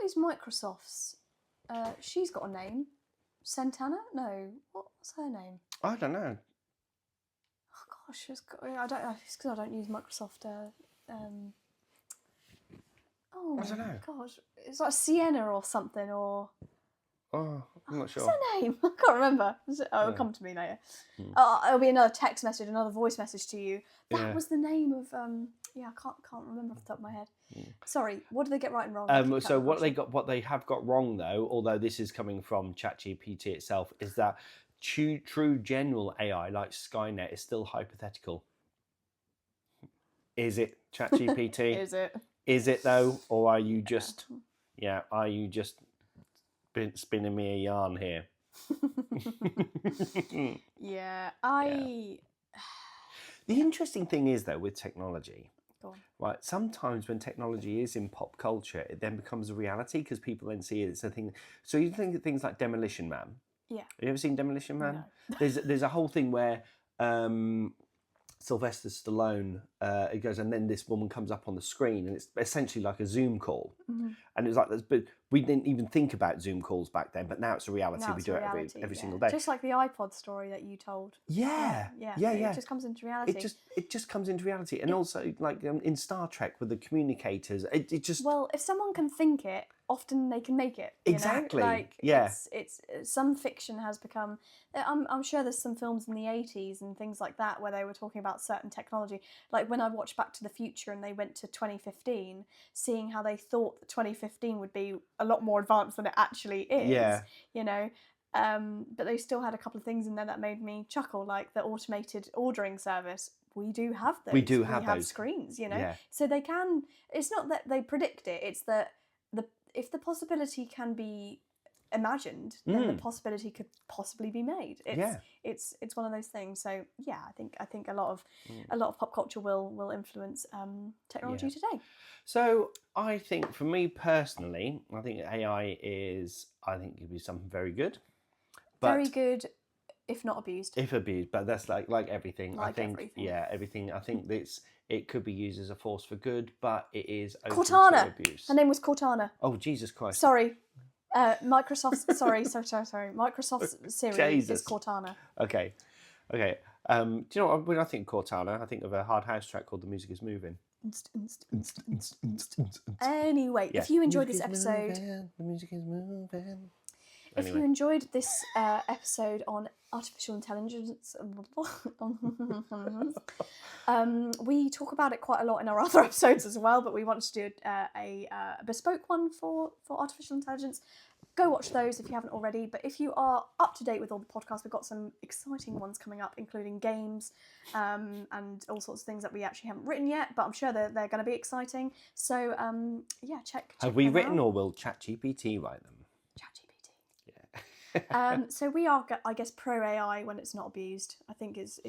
is Microsoft's? She's got a name. Santana? No. What's her name? I don't know. Gosh, I don't know. It's because I don't use Microsoft. I don't know. Gosh, it's like Sienna or something, or. Oh, I'm not sure. What's her name? I can't remember. It'll come to me later. It'll be another text message, another voice message to you. That was the name of. I can't remember off the top of my head. Sorry. What did they get right and wrong? So what they have got wrong though, although this is coming from ChatGPT itself, is that true general AI like Skynet is still hypothetical. Is it ChatGPT? Is it? Is it though, or are you just? Are you just spinning me a yarn here? The interesting thing is though with technology, right? Sometimes when technology is in pop culture, it then becomes a reality because people then see it as a thing. So you think of things like Demolition Man. Yeah. Have you ever seen Demolition Man? No. There's a whole thing where Sylvester Stallone, it goes, and then this woman comes up on the screen, and it's essentially like a Zoom call. And it's like, but we didn't even think about Zoom calls back then, but now it's a reality. We do it every single day. Just like the iPod story that you told. Yeah. It just comes into reality. It just comes into reality, and also like in Star Trek with the communicators, it just. Well, if someone can think it, often they can make it. Exactly. Like it's some fiction has become. I'm sure there's some films in the 80s and things like that where they were talking about certain technology. Like when I watched Back to the Future and they went to 2015, seeing how they thought that 2015 would be a lot more advanced than it actually is. Yeah. But they still had a couple of things in there that made me chuckle, like the automated ordering service. We do have those. We have those screens, Yeah. So they can. It's not that they predict it. It's that if the possibility can be imagined, then the possibility could possibly be made. It's one of those things. So yeah, I think a lot of pop culture will influence technology today. So I think for me personally, I think AI could be something very good. Very good, if not abused. If abused, but that's like everything. Like I think everything. everything. I think it could be used as a force for good, but it is open Cortana. to abuse. Her name was Cortana. Oh Jesus Christ! Sorry, Microsoft's sorry. Microsoft's Siri is Cortana. Okay. Do you know what? When I think Cortana, I think of a Hard House track called "The Music Is Moving." Anyway, if you enjoyed this episode, the music is moving. If you enjoyed this episode on artificial intelligence, we talk about it quite a lot in our other episodes as well, but we want to do a bespoke one for artificial intelligence. Go watch those if you haven't already. But if you are up to date with all the podcasts, we've got some exciting ones coming up, including games and all sorts of things that we actually haven't written yet, but I'm sure they're going to be exciting. So, check Have we them written out. or will ChatGPT write them? So we are, I guess, pro AI when it's not abused. I think is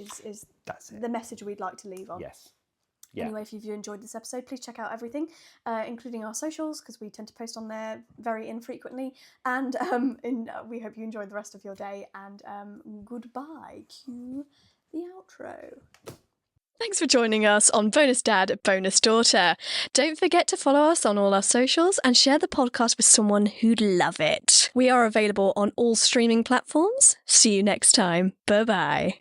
That's it. the message we'd like to leave on. Yes. Yeah. Anyway, if you've enjoyed this episode, please check out everything, including our socials, because we tend to post on there very infrequently. And we hope you enjoyed the rest of your day. And goodbye. Cue the outro. Thanks for joining us on Bonus Dad, Bonus Daughter. Don't forget to follow us on all our socials and share the podcast with someone who'd love it. We are available on all streaming platforms. See you next time. Bye-bye.